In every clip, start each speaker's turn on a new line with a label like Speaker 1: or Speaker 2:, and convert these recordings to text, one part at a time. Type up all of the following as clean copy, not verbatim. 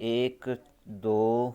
Speaker 1: 1 2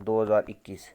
Speaker 1: 2021।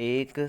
Speaker 1: 1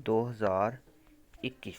Speaker 1: 2021।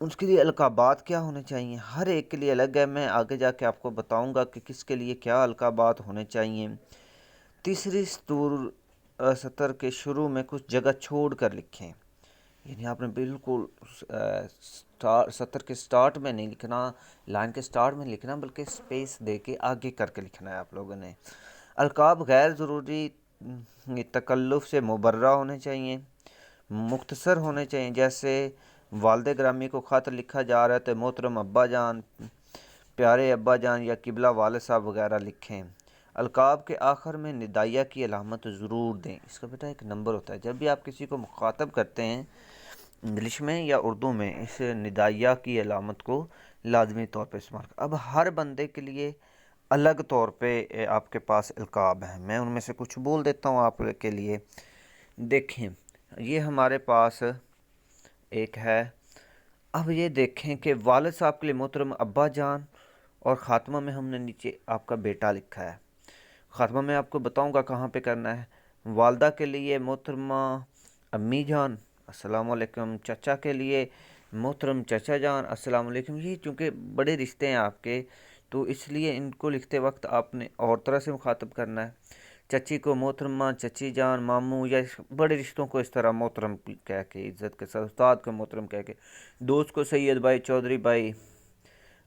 Speaker 1: اس کے لیے القابات کیا ہونے چاہیے، ہر ایک کے لیے الگ ہے، میں آگے جا کے آپ کو بتاؤں گا کہ کس کے لیے کیا القابات ہونے چاہیے۔ تیسری سطر کے شروع میں کچھ جگہ چھوڑ کر لکھیں، یعنی آپ نے بالکل سطر کے سٹارٹ میں نہیں لکھنا، لائن کے سٹارٹ میں لکھنا، بلکہ سپیس دے کے آگے کر کے لکھنا ہے آپ لوگوں نے۔ القاب غیر ضروری تکلف سے مبرہ ہونے چاہیے، مختصر ہونے چاہیے، جیسے والد گرامی کو خط لکھا جا رہا ہے تو محترم ابا جان، پیارے ابا جان یا قبلہ والد صاحب وغیرہ لکھیں۔ القاب کے آخر میں ندائیہ کی علامت ضرور دیں، اس کا بیٹا ایک نمبر ہوتا ہے، جب بھی آپ کسی کو مخاطب کرتے ہیں انگلش میں یا اردو میں، اس ندائیہ کی علامت کو لازمی طور پہ استعمال کریں۔ اب ہر بندے کے لیے الگ طور پہ آپ کے پاس القاب ہیں، میں ان میں سے کچھ بول دیتا ہوں آپ کے لیے۔ دیکھیں یہ ہمارے پاس ایک ہے، اب یہ دیکھیں کہ والد صاحب کے لیے محترم ابا جان، اور خاتمہ میں ہم نے نیچے آپ کا بیٹا لکھا ہے۔ خاتمہ میں آپ کو بتاؤں گا کہاں پہ کرنا ہے۔ والدہ کے لیے محترمہ امی جان السلام علیکم، چچا کے لیے محترم چچا جان السلام علیکم۔ یہ چونکہ بڑے رشتے ہیں آپ کے، تو اس لیے ان کو لکھتے وقت آپ نے اور طرح سے مخاطب کرنا ہے۔ چچی کو محترمہ چچی جان، ماموں یا بڑے رشتوں کو اس طرح محترم کہہ کے عزت کے ساتھ، استاد کو محترم کہہ کے، دوست کو سید بھائی، چودھری بھائی۔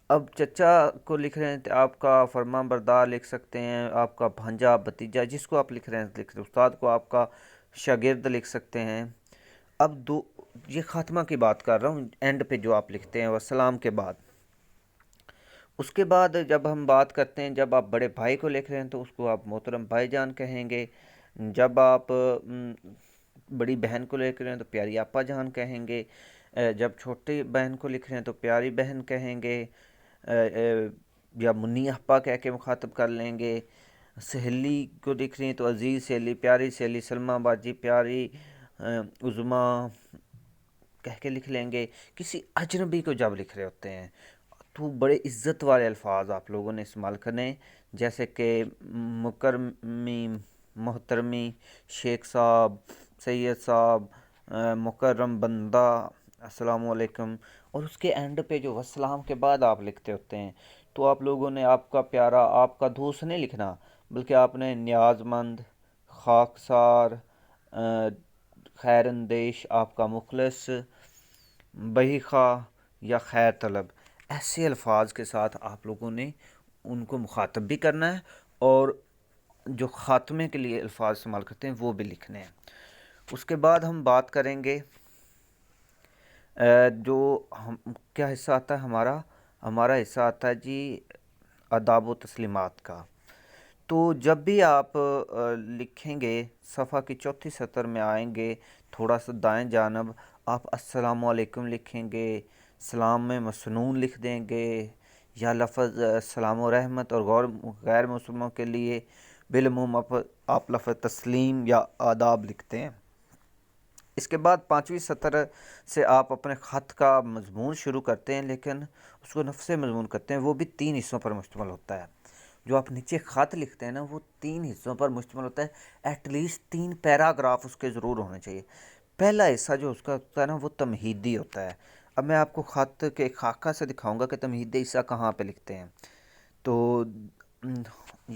Speaker 1: اب چچا کو لکھ رہے ہیں تو آپ کا فرمان بردار لکھ سکتے ہیں، آپ کا بھانجا بھتیجا، جس کو آپ لکھ رہے ہیں لکھ سکتے ہیں، استاد کو آپ کا شاگرد لکھ سکتے ہیں۔ اب یہ خاتمہ کی بات کر رہا ہوں، اینڈ پہ جو آپ لکھتے ہیں والسلام کے بعد۔ اس کے بعد جب ہم بات کرتے ہیں، جب آپ بڑے بھائی کو لکھ رہے ہیں تو اس کو آپ محترم بھائی جان کہیں گے، جب آپ بڑی بہن کو لکھ رہے ہیں تو پیاری آپا جان کہیں گے، جب چھوٹی بہن کو لکھ رہے ہیں تو پیاری بہن کہیں گے، یا منی آپا کہہ کے مخاطب کر لیں گے۔ سہیلی کو لکھ رہی ہیں تو عزیز سہیلی، پیاری سہیلی، سلمہ باجی، پیاری عظمیٰ کہہ کے لکھ لیں گے۔ کسی اجنبی کو جب لکھ رہے ہوتے ہیں تو بڑے عزت والے الفاظ آپ لوگوں نے استعمال کرنے، جیسے کہ مکرمی، محترمی، شیخ صاحب، سید صاحب، مکرم بندہ، السلام علیکم۔ اور اس کے اینڈ پہ جو والسلام کے بعد آپ لکھتے ہوتے ہیں تو آپ لوگوں نے آپ کا پیارا، آپ کا دوست نہیں لکھنا، بلکہ آپ نے نیاز مند، خاکسار، خیر اندیش، آپ کا مخلص، بہی خواہ یا خیر طلب، ایسے الفاظ کے ساتھ آپ لوگوں نے ان کو مخاطب بھی کرنا ہے، اور جو خاتمے کے لیے الفاظ استعمال کرتے ہیں وہ بھی لکھنے ہیں۔ اس کے بعد ہم بات کریں گے جو کیا حصہ آتا ہے ہمارا حصہ آتا ہے جی آداب و تسلیمات کا۔ تو جب بھی آپ لکھیں گے، صفحہ کی چوتھی سطر میں آئیں گے، تھوڑا سا دائیں جانب آپ السلام علیکم لکھیں گے، سلام میں مسنون لکھ دیں گے، یا لفظ سلام و رحمت، اور غیر مسلموں کے لیے بالعموم آپ لفظ تسلیم یا آداب لکھتے ہیں۔ اس کے بعد 5ویں سطر سے آپ اپنے خط کا مضمون شروع کرتے ہیں، لیکن اس کو نفس مضمون کرتے ہیں، وہ بھی 3 حصوں پر مشتمل ہوتا ہے۔ جو آپ نیچے خط لکھتے ہیں نا، وہ 3 حصوں پر مشتمل ہوتا ہے، ایٹ لیسٹ 3 پیراگراف اس کے ضرور ہونے چاہیے۔ پہلا حصہ جو اس کا ہوتا ہے نا، وہ تمہیدی ہوتا ہے۔ اب میں آپ کو خط کے خاکہ سے دکھاؤں گا کہ تمہیدی حصہ کہاں پہ لکھتے ہیں۔ تو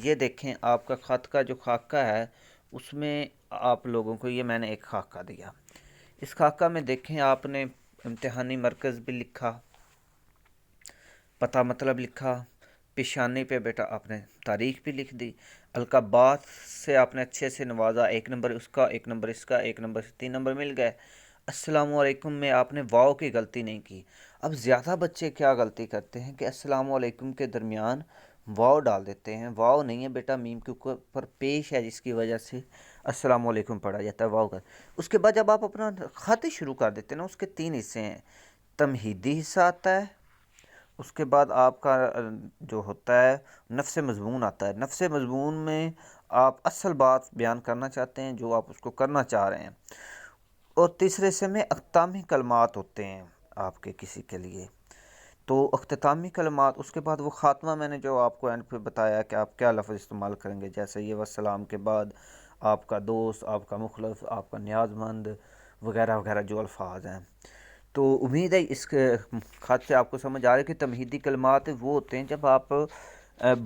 Speaker 1: یہ دیکھیں آپ کا خط کا جو خاکہ ہے، اس میں آپ لوگوں کو یہ میں نے ایک خاکہ دیا۔ اس خاکہ میں دیکھیں آپ نے امتحانی مرکز بھی لکھا، پتہ مطلب لکھا، پیشانی پہ بیٹا آپ نے تاریخ بھی لکھ دی، القابات سے آپ نے اچھے سے نوازا، 1 نمبر اس کا، 1 نمبر اس کا، 1 نمبر سے 3 نمبر مل گئے۔ السلام علیکم میں آپ نے واو کی غلطی نہیں کی۔ اب زیادہ بچے کیا غلطی کرتے ہیں کہ السلام علیکم کے درمیان واو ڈال دیتے ہیں، واو نہیں ہے بیٹا، میم کے اوپر پیش ہے، جس کی وجہ سے السلام علیکم پڑھا جاتا ہے واو کا۔ اس کے بعد جب آپ اپنا خط شروع کر دیتے ہیں نا، اس کے 3 حصے ہیں، تمہیدی حصہ آتا ہے، اس کے بعد آپ کا جو ہوتا ہے نفس مضمون آتا ہے۔ نفس مضمون میں آپ اصل بات بیان کرنا چاہتے ہیں، جو آپ اس کو کرنا چاہ رہے ہیں، اور تیسرے حصے میں اختتامی کلمات ہوتے ہیں آپ کے کسی کے لیے۔ تو اختتامی کلمات، اس کے بعد وہ خاتمہ میں نے جو آپ کو اینڈ پہ بتایا کہ آپ کیا لفظ استعمال کریں گے، جیسے یہ والسلام کے بعد آپ کا دوست، آپ کا مخلص، آپ کا نیاز مند وغیرہ وغیرہ جو الفاظ ہیں۔ تو امید ہے اس خط سے آپ کو سمجھ آ رہا ہے کہ تمہیدی کلمات وہ ہوتے ہیں جب آپ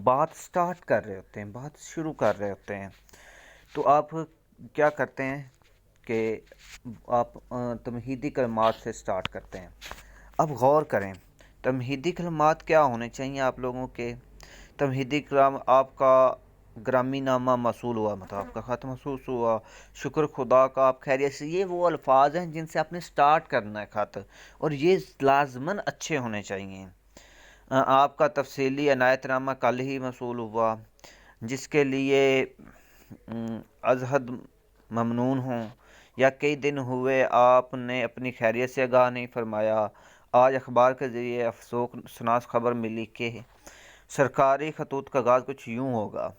Speaker 1: بات سٹارٹ کر رہے ہوتے ہیں، بات شروع کر رہے ہوتے ہیں، تو آپ کیا کرتے ہیں کہ آپ تمہیدی کلمات سے سٹارٹ کرتے ہیں۔ اب غور کریں تمہیدی کلمات کیا ہونے چاہیے آپ لوگوں کے۔ تمہیدی کلام آپ کا گرامی نامہ موصول ہوا، مطلب آپ کا خط موصول ہوا، شکر خدا کا آپ خیریت سے، یہ وہ الفاظ ہیں جن سے آپ نے سٹارٹ کرنا ہے خط، اور یہ لازماً اچھے ہونے چاہیے۔ آپ کا تفصیلی عنایت نامہ کل ہی موصول ہوا جس کے لیے از حد ممنون ہوں، یا کئی دن ہوئے آپ نے اپنی خیریت سے آگاہ نہیں فرمایا، آج اخبار کے ذریعے افسوسناک خبر ملی کہ سرکاری خطوط کا آغاز کچھ یوں ہوگا۔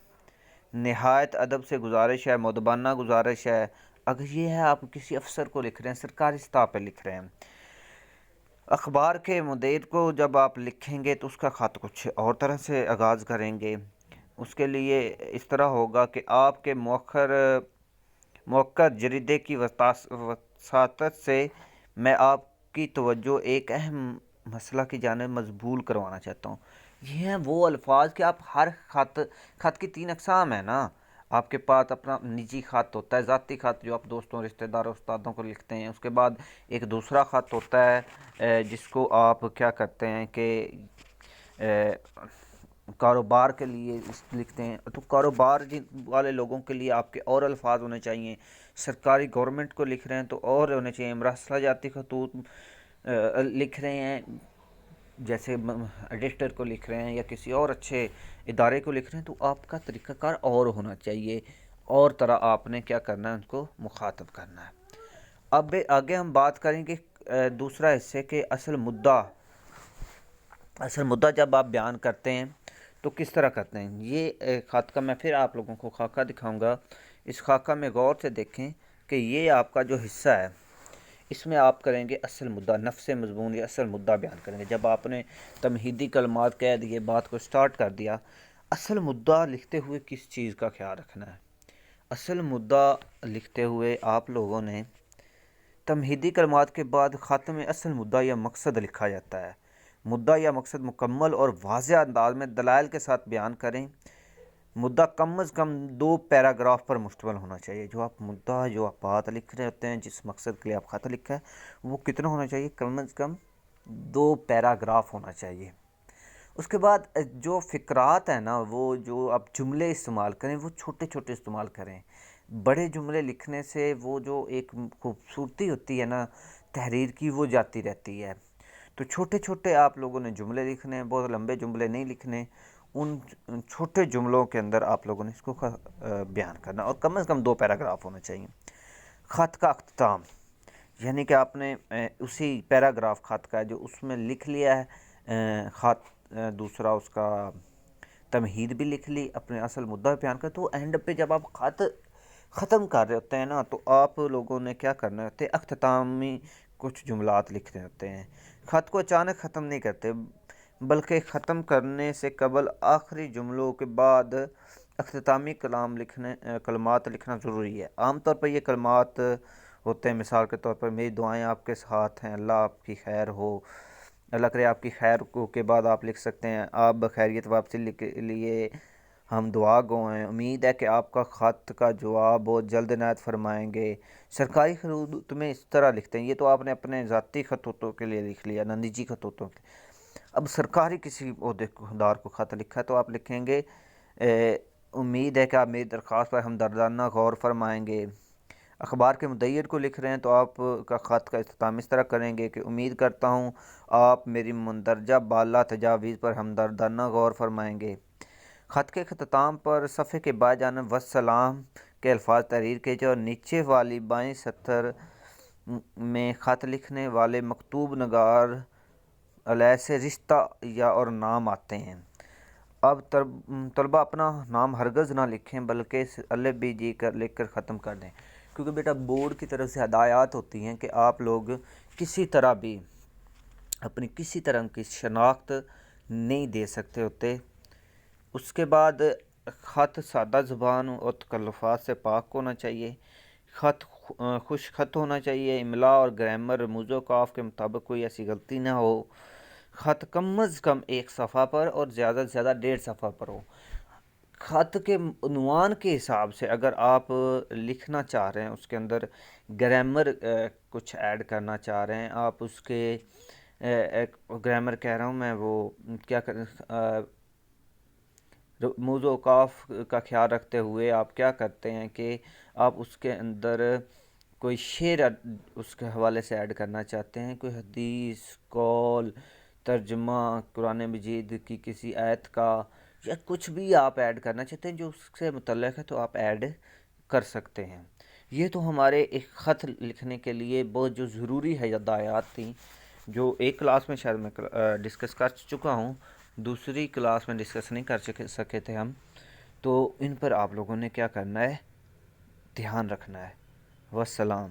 Speaker 1: نہایت ادب سے گزارش ہے، مؤدبانہ گزارش ہے، اگر یہ ہے آپ کسی افسر کو لکھ رہے ہیں، سرکاری سطح پہ لکھ رہے ہیں، اخبار کے مدیر کو جب آپ لکھیں گے تو اس کا خط کچھ اور طرح سے آغاز کریں گے۔ اس کے لیے اس طرح ہوگا کہ آپ کے موقع جریدے کی وساطت سے میں آپ کی توجہ ایک اہم مسئلہ کی جانب مبذول کروانا چاہتا ہوں۔ یہ ہیں وہ الفاظ کہ آپ ہر خط کی 3 اقسام ہیں نا۔ آپ کے پاس اپنا نجی خط ہوتا ہے، ذاتی خط جو آپ دوستوں، رشتہ داروں، استادوں کو لکھتے ہیں۔ اس کے بعد ایک دوسرا خط ہوتا ہے جس کو آپ کیا کرتے ہیں کہ کاروبار کے لیے لکھتے ہیں، تو کاروبار والے لوگوں کے لیے آپ کے اور الفاظ ہونے چاہیے۔ سرکاری گورنمنٹ کو لکھ رہے ہیں تو اور ہونے چاہیے۔ مراسلہ جاتی خطوط لکھ رہے ہیں، جیسے ایڈیٹر کو لکھ رہے ہیں یا کسی اور اچھے ادارے کو لکھ رہے ہیں، تو آپ کا طریقہ کار اور ہونا چاہیے، اور طرح آپ نے کیا کرنا ہے، ان کو مخاطب کرنا ہے۔ اب آگے ہم بات کریں گے دوسرا حصے کے اصل مدعا جب آپ بیان کرتے ہیں تو کس طرح کرتے ہیں۔ یہ خط کا میں پھر آپ لوگوں کو خاکہ دکھاؤں گا۔ اس خاکہ میں غور سے دیکھیں کہ یہ آپ کا جو حصہ ہے اس میں آپ کریں گے اصل مدعا، نفس مضمون یا اصل مدعا بیان کریں گے۔ جب آپ نے تمہیدی کلمات کہہ دیے، بات کو سٹارٹ کر دیا، اصل مدعا لکھتے ہوئے کس چیز کا خیال رکھنا ہے۔ اصل مدعا لکھتے ہوئے آپ لوگوں نے تمہیدی کلمات کے بعد خاتمے میں اصل مدعا یا مقصد لکھا جاتا ہے۔ مدعا یا مقصد مکمل اور واضح انداز میں دلائل کے ساتھ بیان کریں۔ مدعا کم از کم 2 پیراگراف پر مشتمل ہونا چاہیے۔ جو آپ مدعا، جو آپ بات لکھ رہے ہوتے ہیں، جس مقصد کے لیے آپ خط لکھا ہے، وہ کتنا ہونا چاہیے؟ کم از کم 2 پیراگراف ہونا چاہیے۔ اس کے بعد جو فقرات ہیں نا، وہ جو آپ جملے استعمال کریں وہ چھوٹے چھوٹے استعمال کریں۔ بڑے جملے لکھنے سے وہ جو ایک خوبصورتی ہوتی ہے نا تحریر کی، وہ جاتی رہتی ہے۔ تو چھوٹے چھوٹے آپ لوگوں نے جملے لکھنے ہیں، بہت لمبے جملے نہیں لکھنے۔ ان چھوٹے جملوں کے اندر آپ لوگوں نے اس کو بیان کرنا، اور کم از کم 2 پیراگراف ہونا چاہیے۔ خط کا اختتام، یعنی کہ آپ نے اسی پیراگراف خط کا جو اس میں لکھ لیا ہے خط دوسرا، اس کا تمہید بھی لکھ لی، اپنے اصل مدعا بیان کر، تو اینڈ پہ جب آپ خط ختم کر رہے ہوتے ہیں نا، تو آپ لوگوں نے کیا کرنا ہوتے ہیں، اختتامی کچھ جملات لکھ رہے ہوتے ہیں۔ خط کو اچانک ختم نہیں کرتے، بلکہ ختم کرنے سے قبل آخری جملوں کے بعد اختتامی کلمات لکھنا ضروری ہے۔ عام طور پر یہ کلمات ہوتے ہیں، مثال کے طور پر میری دعائیں آپ کے ساتھ ہیں، اللہ آپ کی خیر ہو، اللہ کرے آپ کی خیر کو، کے بعد آپ لکھ سکتے ہیں آپ بخیریت واپسی کے لیے ہم دعا گو ہیں، امید ہے کہ آپ کا خط کا جواب بہت جلد عنایت فرمائیں گے۔ سرکاری خطوط میں اس طرح لکھتے ہیں، یہ تو آپ نے اپنے ذاتی خطوطوں کے لیے لکھ لیا، نہ نجی خطوطوں کے۔ اب سرکاری کسی عہدیدار کو خط لکھا ہے تو آپ لکھیں گے امید ہے کہ آپ میری درخواست پر ہمدردانہ غور فرمائیں گے۔ اخبار کے مدیر کو لکھ رہے ہیں تو آپ کا خط کا اختتام اس طرح کریں گے کہ امید کرتا ہوں آپ میری مندرجہ بالا تجاویز پر ہمدردانہ غور فرمائیں گے۔ خط کے اختتام پر صفحے کے بائیں جانب والسلام کے الفاظ تحریر کیجیے، اور نیچے والی بائیں سطر میں خط لکھنے والے مکتوب نگار علیہ سے رشتہ یا اور نام آتے ہیں۔ اب طلبہ اپنا نام ہرگز نہ لکھیں، بلکہ الف بی جی لکھ کر ختم کر دیں، کیونکہ بیٹا بورڈ کی طرف سے ہدایات ہوتی ہیں کہ آپ لوگ کسی طرح بھی اپنی کسی طرح کی شناخت نہیں دے سکتے ہوتے۔ اس کے بعد خط سادہ زبان اور تکلفات سے پاک ہونا چاہیے۔ خط خوش خط ہونا چاہیے، املا اور گرامر رموز و قاف کے مطابق کوئی ایسی غلطی نہ ہو، خط کم از کم 1 صفحہ پر اور زیادہ سے زیادہ 1.5 صفحہ پر ہو۔ خط کے عنوان کے حساب سے اگر آپ لکھنا چاہ رہے ہیں، اس کے اندر گرامر کچھ ایڈ کرنا چاہ رہے ہیں، آپ اس کے گرامر کہہ رہا ہوں میں، وہ کیا رموز و اوقاف کا خیال رکھتے ہوئے آپ کیا کرتے ہیں کہ آپ اس کے اندر کوئی شعر اس کے حوالے سے ایڈ کرنا چاہتے ہیں، کوئی حدیث، قول، ترجمہ قرآن مجید کی کسی آیت کا، یا کچھ بھی آپ ایڈ کرنا چاہتے ہیں جو اس سے متعلق ہے، تو آپ ایڈ کر سکتے ہیں۔ یہ تو ہمارے ایک خط لکھنے کے لیے بہت جو ضروری ہدایات تھیں، جو ایک کلاس میں شاید میں ڈسکس کر چکا ہوں، دوسری کلاس میں ڈسکس نہیں کر سکے تھے ہم، تو ان پر آپ لوگوں نے کیا کرنا ہے، دھیان رکھنا ہے۔ والسلام۔